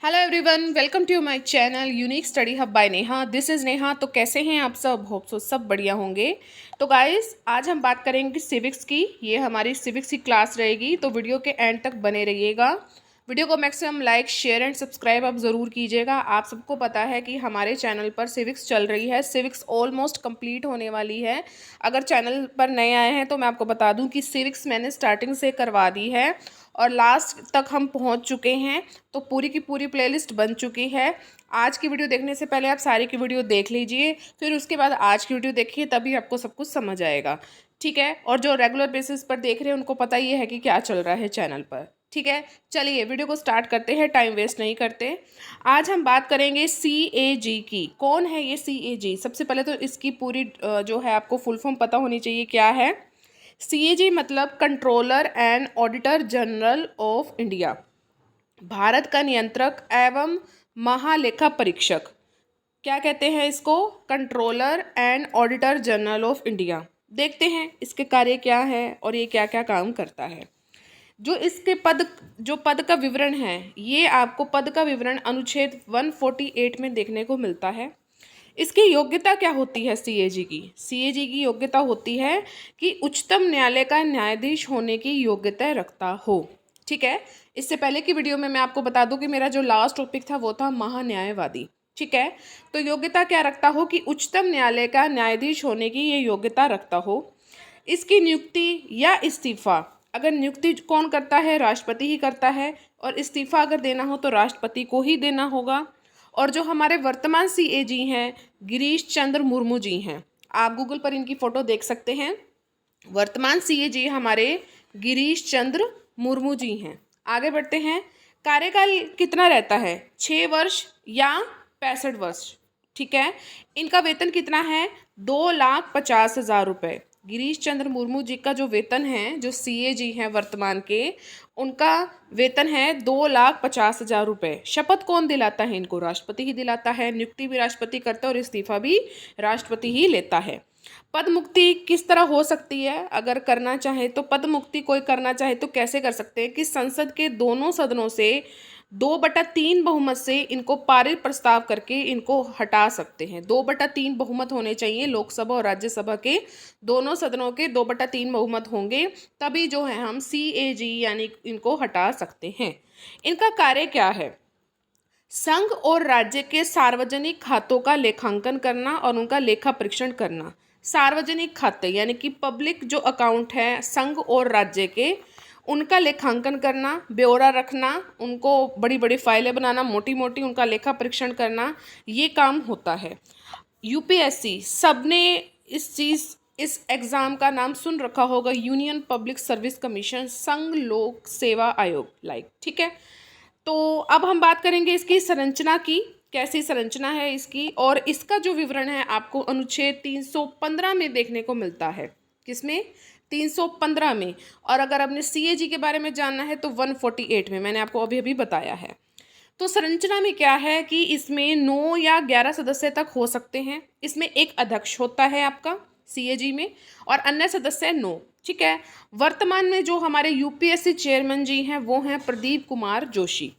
Hello everyone, welcome to my channel unique study hub by Neha. This is Neha. तो कैसे हैं आप सब? होप सो सब बढ़िया होंगे। तो गाइस, आज हम बात करेंगे सिविक्स की। ये हमारी सिविक्स की क्लास रहेगी, तो वीडियो के एंड तक बने रहिएगा। वीडियो को maximum like, share and subscribe आप ज़रूर कीजिएगा। आप सबको पता है कि हमारे चैनल पर सिविक्स चल रही है। सिविक्स ऑलमोस्ट कंप्लीट होने वाली है। अगर चैनल पर नए आए हैं तो मैं आपको बता दूं कि सिविक्स मैंने स्टार्टिंग से करवा दी है और लास्ट तक हम पहुंच चुके हैं। तो पूरी की पूरी प्लेलिस्ट बन चुकी है। आज की वीडियो देखने से पहले आप सारी की वीडियो देख लीजिए, फिर उसके बाद आज की वीडियो देखिए, तभी आपको सब कुछ समझ आएगा। ठीक है? और जो रेगुलर बेसिस पर देख रहे हैं उनको पता ही है कि क्या चल रहा है चैनल पर। ठीक है, चलिए वीडियो को स्टार्ट करते हैं, टाइम वेस्ट नहीं करते। आज हम बात करेंगे CAG की। कौन है ये CAG? सबसे पहले तो इसकी पूरी जो है आपको फुल फॉर्म पता होनी चाहिए क्या है। CAG मतलब controller and auditor general of India, Bharat का नियंत्रक एवं महालेखा परीक्षक। क्या कहते हैं इसको? Controller and auditor general of India. देखते हैं इसके कार्य क्या है और ये क्या क्या काम करता है। जो पद का विवरण है, ये आपको पद का विवरण अनुच्छेद 148 में देखने को मिलता है। इसकी योग्यता क्या होती है? CAG की योग्यता होती है कि उच्चतम न्यायालय का न्यायाधीश होने की योग्यता रखता हो। ठीक है, इससे पहले की वीडियो में मैं आपको बता दूं कि मेरा जो लास्ट टॉपिक था वो था महान्यायवादी। ठीक है, तो योग्यता क्या रखता हो कि उच्चतम न्यायालय का न्यायाधीश होने की ये योग्यता रखता हो। इसकी नियुक्ति या इस्तीफा, अगर नियुक्ति कौन करता है? राष्ट्रपति ही करता है। और इस्तीफा अगर देना हो तो राष्ट्रपति को ही देना होगा। और जो हमारे वर्तमान CAG हैं, गिरीश चंद्र मुर्मू जी हैं। आप गूगल पर इनकी फ़ोटो देख सकते हैं। वर्तमान CAG हमारे गिरीश चंद्र मुर्मू जी हैं। आगे बढ़ते हैं। कार्यकाल कितना रहता है? 6 वर्ष या 65 वर्ष। ठीक है, इनका वेतन कितना है? 2,50,000 रुपये। गिरीश चंद्र मुर्मू जी का जो वेतन है, जो CAG हैं वर्तमान के, उनका वेतन है 2,50,000 रुपये। शपथ कौन दिलाता है इनको? राष्ट्रपति ही दिलाता है। नियुक्ति भी राष्ट्रपति करता है और इस्तीफा भी राष्ट्रपति ही लेता है। पद मुक्ति किस तरह हो सकती है? अगर करना चाहे तो पद मुक्ति कोई करना चाहे तो कैसे कर सकते हैं कि संसद के दोनों सदनों से 2/3 बहुमत से इनको पारित प्रस्ताव करके इनको हटा सकते हैं। 2/3 बहुमत होने चाहिए। लोकसभा और राज्यसभा के दोनों सदनों के 2/3 बहुमत होंगे, तभी जो है हम CAG यानी इनको हटा सकते हैं। इनका कार्य क्या है? संघ और राज्य के सार्वजनिक खातों का लेखांकन करना और उनका लेखा परीक्षण करना। सार्वजनिक खाते यानी कि पब्लिक जो अकाउंट है संघ और राज्य के, उनका लेखांकन करना, ब्यौरा रखना, उनको बड़ी बड़ी फाइलें बनाना, मोटी मोटी उनका लेखा परीक्षण करना, ये काम होता है। UPSC, सबने इस एग्ज़ाम का नाम सुन रखा होगा, यूनियन पब्लिक सर्विस कमीशन, संघ लोक सेवा आयोग लाइक। ठीक है, तो अब हम बात करेंगे इसकी संरचना की। कैसी संरचना है इसकी, और इसका जो विवरण है आपको अनुच्छेद 315 में देखने को मिलता है। किसमें? 315 में। और अगर आपने CAG के बारे में जानना है तो 148 में, मैंने आपको अभी अभी बताया है। तो संरचना में क्या है कि इसमें 9 या 11 सदस्य तक हो सकते हैं। इसमें एक अध्यक्ष होता है आपका CAG में, और अन्य सदस्य 9। ठीक है, वर्तमान में जो हमारे UPSC चेयरमैन जी हैं वो हैं प्रदीप कुमार जोशी।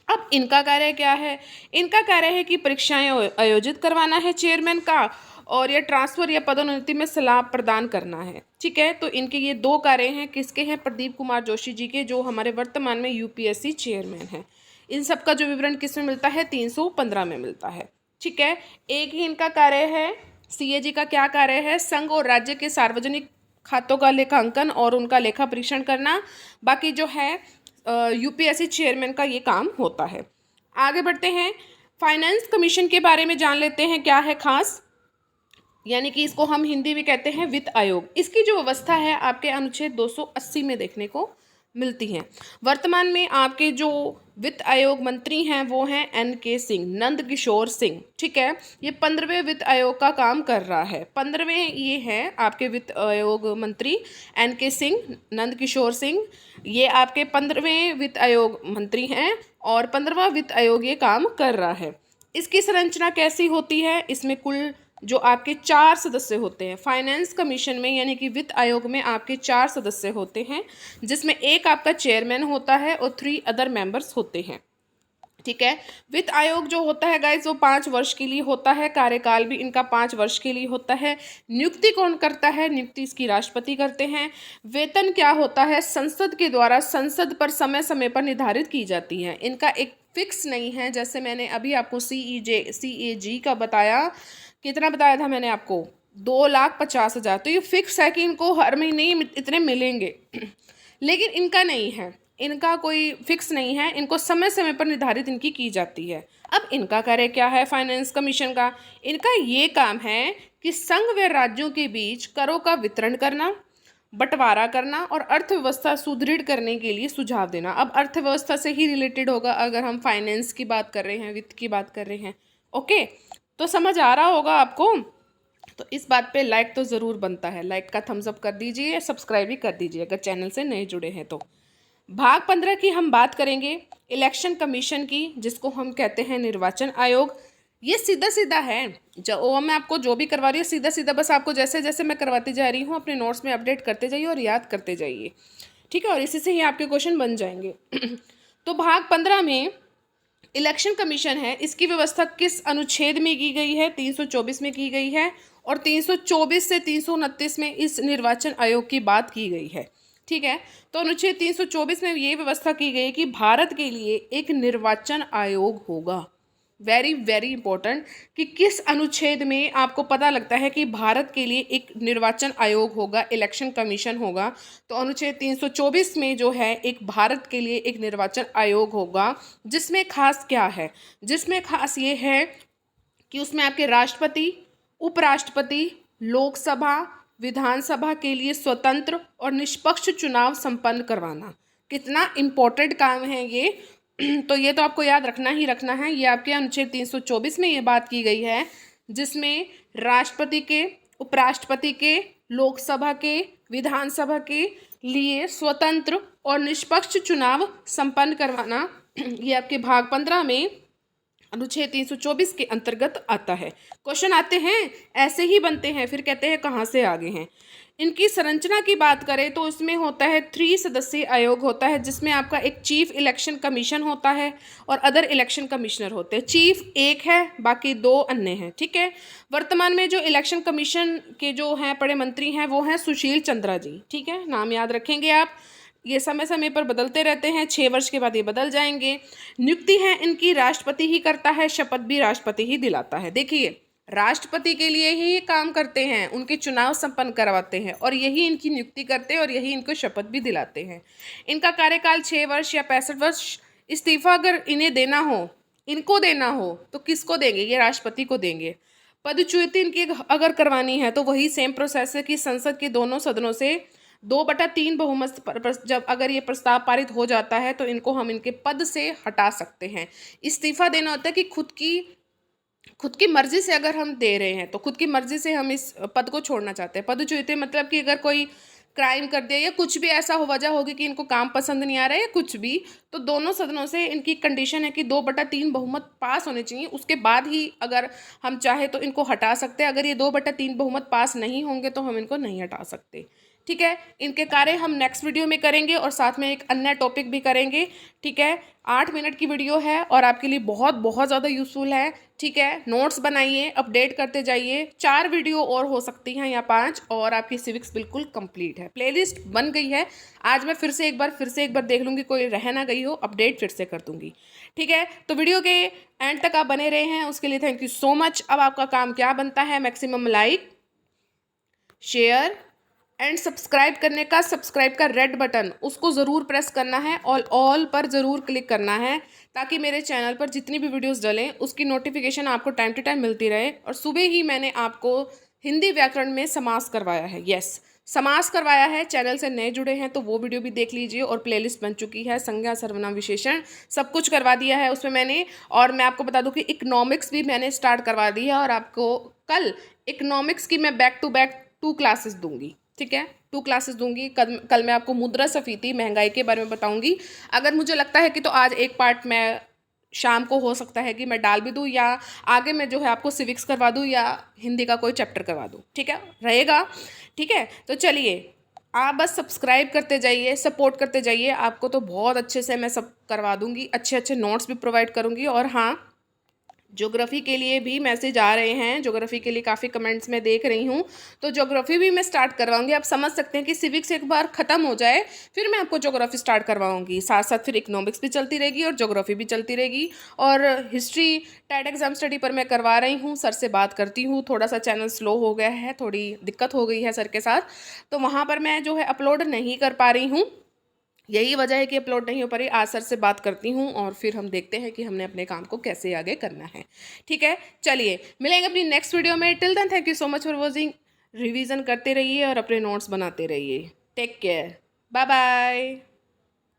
अब इनका कार्य क्या है? इनका कार्य है कि परीक्षाएं आयोजित करवाना है चेयरमैन का, और या ट्रांसफ़र या पदोन्नति में सलाह प्रदान करना है। ठीक है, तो इनके ये 2 कार्य हैं। किसके हैं? प्रदीप कुमार जोशी जी के, जो हमारे वर्तमान में UPSC चेयरमैन हैं। इन सब का जो विवरण किस में मिलता है? 315 में मिलता है। ठीक है, एक ही इनका कार्य है। CAG का क्या कार्य है? संघ और राज्य के सार्वजनिक खातों का लेखांकन और उनका लेखा परीक्षण करना। बाकी जो है UPSC चेयरमैन का ये काम होता है। आगे बढ़ते हैं। फाइनेंस कमीशन के बारे में जान लेते हैं क्या है खास, यानी कि इसको हम हिंदी में कहते हैं वित्त आयोग। इसकी जो व्यवस्था है आपके अनुच्छेद 280 में देखने को मिलती है। वर्तमान में आपके जो वित्त आयोग मंत्री हैं वो हैं NK सिंह, नंद किशोर सिंह। ठीक है, ये 15वें वित्त आयोग का काम कर रहा है। 15वें ये हैं आपके वित्त आयोग मंत्री NK सिंह, नंद किशोर सिंह। ये आपके 15वें वित्त आयोग मंत्री हैं और 15वां वित्त आयोग ये काम कर रहा है। इसकी संरचना कैसी होती है? इसमें कुल जो आपके 4 सदस्य होते हैं फाइनेंस कमीशन में, यानी कि वित्त आयोग में आपके 4 सदस्य होते हैं, जिसमें एक आपका चेयरमैन होता है और 3 अदर मेंबर्स होते हैं। ठीक है। वित्त आयोग जो होता है गाइस वो 5 वर्ष के लिए होता है, कार्यकाल भी इनका 5 वर्ष के लिए होता है। नियुक्ति कौन करता है? नियुक्ति इसकी राष्ट्रपति करते हैं। वेतन क्या होता है? संसद के द्वारा संसद पर समय समय पर निर्धारित की जाती है, इनका एक फिक्स नहीं है। जैसे मैंने अभी आपको CAG का बताया, कितना बताया था मैंने आपको? 2,50,000। तो ये फिक्स है कि इनको हर महीने इतने मिलेंगे लेकिन इनका नहीं है, इनका कोई फिक्स नहीं है, इनको समय समय पर निर्धारित इनकी की जाती है। अब इनका कार्य क्या है फाइनेंस कमीशन का? इनका ये काम है कि संघ व राज्यों के बीच करों का वितरण करना, बंटवारा करना और अर्थव्यवस्था सुदृढ़ करने के लिए सुझाव देना। अब अर्थव्यवस्था से ही रिलेटेड होगा अगर हम फाइनेंस की बात कर रहे हैं, वित्त की बात कर रहे हैं। ओके, तो समझ आ रहा होगा आपको। तो इस बात पे लाइक तो ज़रूर बनता है, लाइक का थम्स अप कर दीजिए, सब्सक्राइब भी कर दीजिए अगर चैनल से नए जुड़े हैं तो। भाग 15 की हम बात करेंगे इलेक्शन कमीशन की, जिसको हम कहते हैं निर्वाचन आयोग। ये सीधा सीधा है, जो मैं आपको जो भी करवा रही हूँ सीधा सीधा, बस आपको जैसे जैसे मैं करवाती जा रही हूँ अपने नोट्स में अपडेट करते जाइए और याद करते जाइए, ठीक है, और इसी से ही आपके क्वेश्चन बन जाएंगे। तो भाग 15 में इलेक्शन कमीशन है, इसकी व्यवस्था किस अनुच्छेद में की गई है? 324 में की गई है, और 324 से 329 में इस निर्वाचन आयोग की बात की गई है, ठीक है। तो अनुच्छेद 324 में ये व्यवस्था की गई कि भारत के लिए एक निर्वाचन आयोग होगा। वेरी वेरी इंपॉर्टेंट कि किस अनुच्छेद में आपको पता लगता है कि भारत के लिए एक निर्वाचन आयोग होगा, इलेक्शन कमीशन होगा। तो अनुच्छेद 324 में जो है एक भारत के लिए एक निर्वाचन आयोग होगा, जिसमें खास क्या है? जिसमें खास ये है कि उसमें आपके राष्ट्रपति, उपराष्ट्रपति, लोकसभा, विधानसभा के लिए स्वतंत्र और निष्पक्ष चुनाव संपन्न करवाना। कितना इम्पोर्टेंट काम है ये तो ये तो आपको याद रखना ही रखना है। ये आपके अनुच्छेद 324 में ये बात की गई है, जिसमें राष्ट्रपति के, उपराष्ट्रपति के, लोकसभा के, विधानसभा के लिए स्वतंत्र और निष्पक्ष चुनाव संपन्न करवाना ये आपके भाग 15 में अनुच्छेद 324 के अंतर्गत आता है। क्वेश्चन आते हैं ऐसे ही बनते हैं, फिर कहते हैं कहाँ से आगे हैं। इनकी संरचना की बात करें तो इसमें होता है 3 सदस्यीय आयोग होता है, जिसमें आपका एक चीफ इलेक्शन कमीशन होता है और अदर इलेक्शन कमिश्नर होते हैं। चीफ एक है, बाकी 2 अन्य हैं, ठीक है। वर्तमान में जो इलेक्शन कमीशन के जो हैं बड़े मंत्री हैं वो हैं सुशील चंद्रा जी, ठीक है, नाम याद रखेंगे आप। ये समय समय पर बदलते रहते हैं, 6 वर्ष के बाद ये बदल जाएंगे। नियुक्ति है इनकी राष्ट्रपति ही करता है, शपथ भी राष्ट्रपति ही दिलाता है। देखिए, राष्ट्रपति के लिए ही ये काम करते हैं, उनके चुनाव संपन्न करवाते हैं और यही इनकी नियुक्ति करते हैं और यही इनको शपथ भी दिलाते हैं। इनका कार्यकाल 6 वर्ष या 65 वर्ष। इस्तीफा अगर इन्हें देना हो, इनको देना हो तो किसको देंगे? ये राष्ट्रपति को देंगे। पदच्युति इनकी अगर करवानी है तो वही सेम प्रोसेस है कि संसद के दोनों सदनों से 2/3 बहुमत जब अगर ये प्रस्ताव पारित हो जाता है तो इनको हम इनके पद से हटा सकते हैं। इस्तीफा देना होता है कि खुद की मर्जी से अगर हम दे रहे हैं तो खुद की मर्जी से हम इस पद को छोड़ना चाहते हैं। पदच्युति मतलब कि अगर कोई क्राइम कर दिया या कुछ भी ऐसा वजह होगी कि इनको काम पसंद नहीं आ रहा है या कुछ भी, तो दोनों सदनों से इनकी कंडीशन है कि 2/3 बहुमत पास होने चाहिए, उसके बाद ही अगर हम चाहे तो इनको हटा सकते हैं। अगर ये 2/3 बहुमत पास नहीं होंगे तो हम इनको नहीं हटा सकते, ठीक है। इनके कार्य हम नेक्स्ट वीडियो में करेंगे और साथ में एक अन्य टॉपिक भी करेंगे, ठीक है। 8 मिनट की वीडियो है और आपके लिए बहुत बहुत ज़्यादा यूज़फुल है, ठीक है। नोट्स बनाइए, अपडेट करते जाइए। 4 वीडियो और हो सकती हैं या 5, और आपकी सिविक्स बिल्कुल कंप्लीट है। प्लेलिस्ट बन गई है, आज मैं फिर से एक बार देख लूँगी, कोई रह ना गई हो, अपडेट फिर से कर दूँगी, ठीक है। तो वीडियो के एंड तक आप बने रहे हैं उसके लिए थैंक यू सो मच। अब आपका काम क्या बनता है? Maximum like, share and subscribe करने का, सब्सक्राइब का रेड बटन उसको ज़रूर प्रेस करना है और ऑल पर ज़रूर क्लिक करना है, ताकि मेरे चैनल पर जितनी भी वीडियोस डलें उसकी नोटिफिकेशन आपको टाइम टू टाइम मिलती रहे। और सुबह ही मैंने आपको हिंदी व्याकरण में समास करवाया है, यस समास करवाया है। चैनल से नए जुड़े हैं तो वो वीडियो भी देख लीजिए। और प्लेलिस्ट बन चुकी है, संज्ञा सर्वनाम विशेषण सब कुछ करवा दिया है उसमें मैंने। और मैं आपको बता दूं कि इकोनॉमिक्स भी मैंने स्टार्ट करवा दी है और आपको कल इकोनॉमिक्स की मैं बैक टू बैक 2 क्लासेस दूंगी, ठीक है। 2 क्लासेस दूंगी। कल मैं आपको मुद्रास्फीति, महंगाई के बारे में बताऊंगी। अगर मुझे लगता है कि तो आज एक पार्ट मैं शाम को हो सकता है कि मैं डाल भी दूँ, या आगे मैं जो है आपको सिविक्स करवा दूँ या हिंदी का कोई चैप्टर करवा दूँ, ठीक है, रहेगा, ठीक है। तो चलिए आप बस सब्सक्राइब करते जाइए, सपोर्ट करते जाइए, आपको तो बहुत अच्छे से मैं सब करवा दूँगी, अच्छे अच्छे नोट्स भी प्रोवाइड करूँगी। और हाँ, ज्योग्राफी के लिए भी मैसेज आ रहे हैं, ज्योग्राफी के लिए काफ़ी कमेंट्स मैं देख रही हूँ, तो ज्योग्राफी भी मैं स्टार्ट करवाऊंगी। आप समझ सकते हैं कि सिविक्स एक बार ख़त्म हो जाए फिर मैं आपको ज्योग्राफी स्टार्ट करवाऊंगी, साथ साथ फिर इकोनॉमिक्स भी चलती रहेगी और ज्योग्राफी भी चलती रहेगी। और हिस्ट्री टेट एग्जाम स्टडी पर मैं करवा रही हूँ, सर से बात करती हूँ, थोड़ा सा चैनल स्लो हो गया है, थोड़ी दिक्कत हो गई है सर के साथ, तो वहाँ पर मैं जो है अपलोड नहीं कर पा रही हूँ, यही वजह है कि अपलोड नहीं हो पा रही। आज सर से बात करती हूँ और फिर हम देखते हैं कि हमने अपने काम को कैसे आगे करना है। ठीक है, चलिए मिलेंगे अपनी नेक्स्ट वीडियो में। Till then thank you so much for watching. Revision करते रहिए और अपने नोट्स बनाते रहिए। Take care, bye bye.